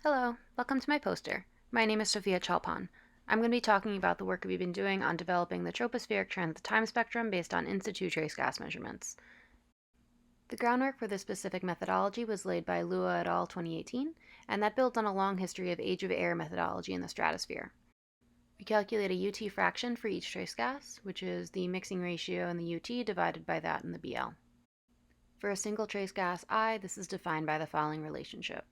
Hello, welcome to my poster. My name is Sofia Chelpon. I'm going to be talking about the work we've been doing on developing the tropospheric transit time spectrum based on in situ trace gas measurements. The groundwork for this specific methodology was laid by Lua et al. 2018, and that builds on a long history of age of air methodology in the stratosphere. We calculate a UT fraction for each trace gas, which is the mixing ratio in the UT divided by that in the BL. For a single trace gas I, this is defined by the following relationship.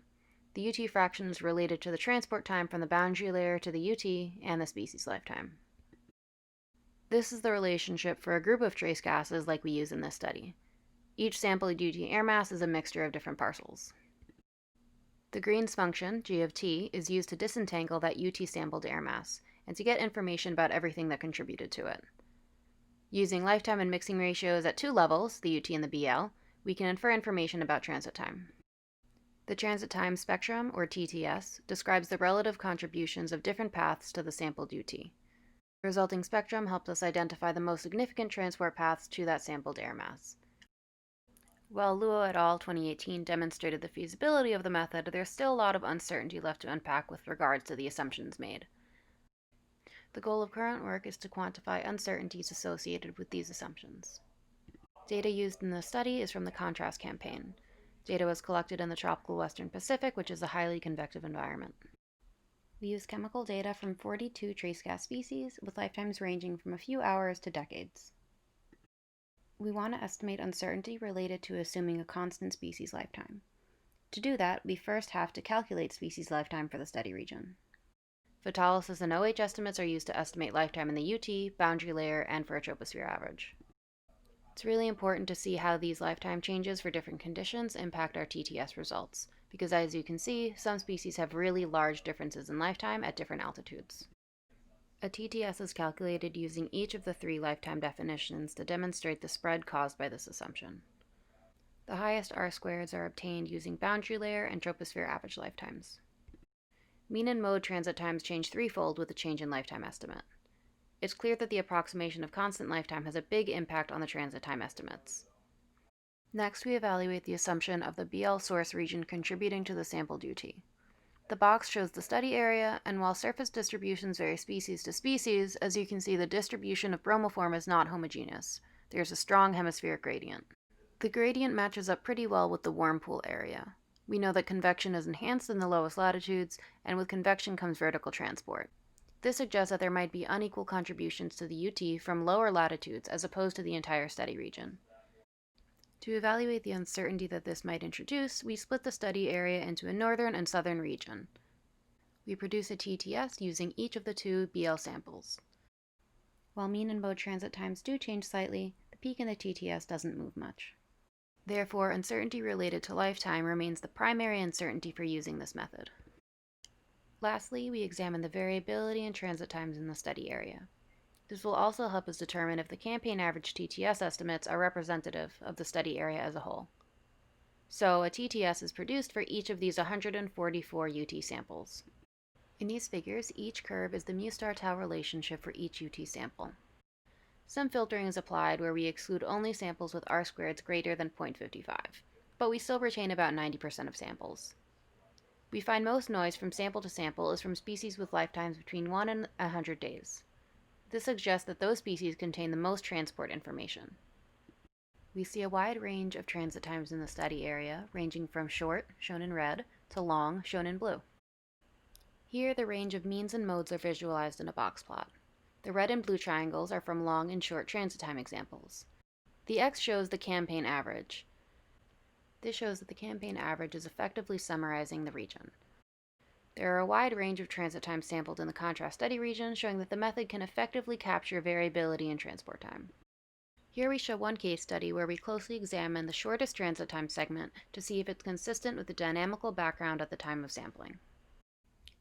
The UT fraction is related to the transport time from the boundary layer to the UT and the species lifetime. This is the relationship for a group of trace gases like we use in this study. Each sampled UT air mass is a mixture of different parcels. The Green's function, g of t, is used to disentangle that UT sampled air mass and to get information about everything that contributed to it. Using lifetime and mixing ratios at two levels, the UT and the BL, we can infer information about transit time. The transit time spectrum, or TTS, describes the relative contributions of different paths to the sampled UT. The resulting spectrum helps us identify the most significant transport paths to that sampled air mass. While Luo et al. 2018 demonstrated the feasibility of the method, there's still a lot of uncertainty left to unpack with regards to the assumptions made. The goal of current work is to quantify uncertainties associated with these assumptions. Data used in the study is from the contrast campaign. Data was collected in the tropical Western Pacific, which is a highly convective environment. We used chemical data from 42 trace gas species, with lifetimes ranging from a few hours to decades. We want to estimate uncertainty related to assuming a constant species lifetime. To do that, we first have to calculate species lifetime for the study region. Photolysis and OH estimates are used to estimate lifetime in the UT, boundary layer, and for a troposphere average. It's really important to see how these lifetime changes for different conditions impact our TTS results, because as you can see, some species have really large differences in lifetime at different altitudes. A TTS is calculated using each of the three lifetime definitions to demonstrate the spread caused by this assumption. The highest R-squareds are obtained using boundary layer and troposphere average lifetimes. Mean and mode transit times change threefold with a change in lifetime estimate. It's clear that the approximation of constant lifetime has a big impact on the transit time estimates. Next, we evaluate the assumption of the BL source region contributing to the sampled UT. The box shows the study area, and while surface distributions vary species to species, as you can see, the distribution of bromoform is not homogeneous. There's a strong hemispheric gradient. The gradient matches up pretty well with the warm pool area. We know that convection is enhanced in the lowest latitudes, and with convection comes vertical transport. This suggests that there might be unequal contributions to the UT from lower latitudes as opposed to the entire study region. To evaluate the uncertainty that this might introduce, we split the study area into a northern and southern region. We produce a TTS using each of the two BL samples. While mean and mode transit times do change slightly, the peak in the TTS doesn't move much. Therefore, uncertainty related to lifetime remains the primary uncertainty for using this method. Lastly, we examine the variability in transit times in the study area. This will also help us determine if the campaign average TTS estimates are representative of the study area as a whole. So, a TTS is produced for each of these 144 UT samples. In these figures, each curve is the mu-star-tau relationship for each UT sample. Some filtering is applied where we exclude only samples with R-squareds greater than 0.55, but we still retain about 90% of samples. We find most noise from sample to sample is from species with lifetimes between 1 and 100 days. This suggests that those species contain the most transport information. We see a wide range of transit times in the study area, ranging from short, shown in red, to long, shown in blue. Here, the range of means and modes are visualized in a box plot. The red and blue triangles are from long and short transit time examples. The X shows the campaign average. This shows that the campaign average is effectively summarizing the region. There are a wide range of transit times sampled in the contrast study region, showing that the method can effectively capture variability in transport time. Here we show one case study where we closely examine the shortest transit time segment to see if it's consistent with the dynamical background at the time of sampling.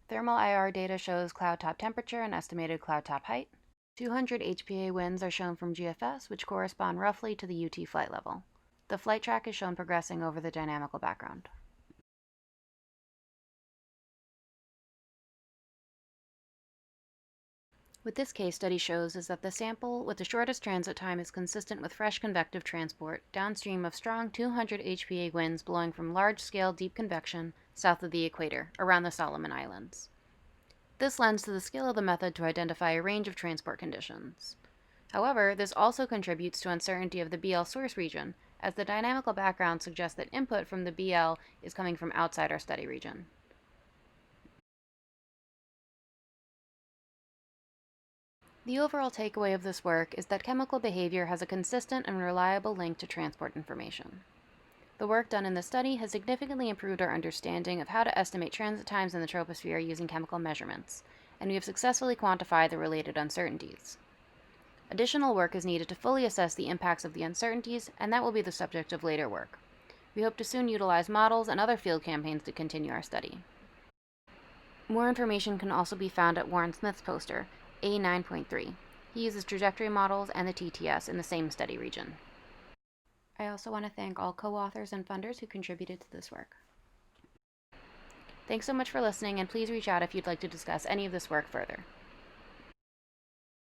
Thermal IR data shows cloud top temperature and estimated cloud top height. 200 HPA winds are shown from GFS, which correspond roughly to the UT flight level. The flight track is shown progressing over the dynamical background. What this case study shows is that the sample with the shortest transit time is consistent with fresh convective transport downstream of strong 200 HPA winds blowing from large-scale deep convection south of the equator, around the Solomon Islands. This lends to the skill of the method to identify a range of transport conditions. However, this also contributes to uncertainty of the BL source region, as the dynamical background suggests that input from the BL is coming from outside our study region. The overall takeaway of this work is that chemical behavior has a consistent and reliable link to transport information. The work done in the study has significantly improved our understanding of how to estimate transit times in the troposphere using chemical measurements, and we have successfully quantified the related uncertainties. Additional work is needed to fully assess the impacts of the uncertainties, and that will be the subject of later work. We hope to soon utilize models and other field campaigns to continue our study. More information can also be found at Warren Smith's poster, A9.3. He uses trajectory models and the TTS in the same study region. I also want to thank all co-authors and funders who contributed to this work. Thanks so much for listening, and please reach out if you'd like to discuss any of this work further.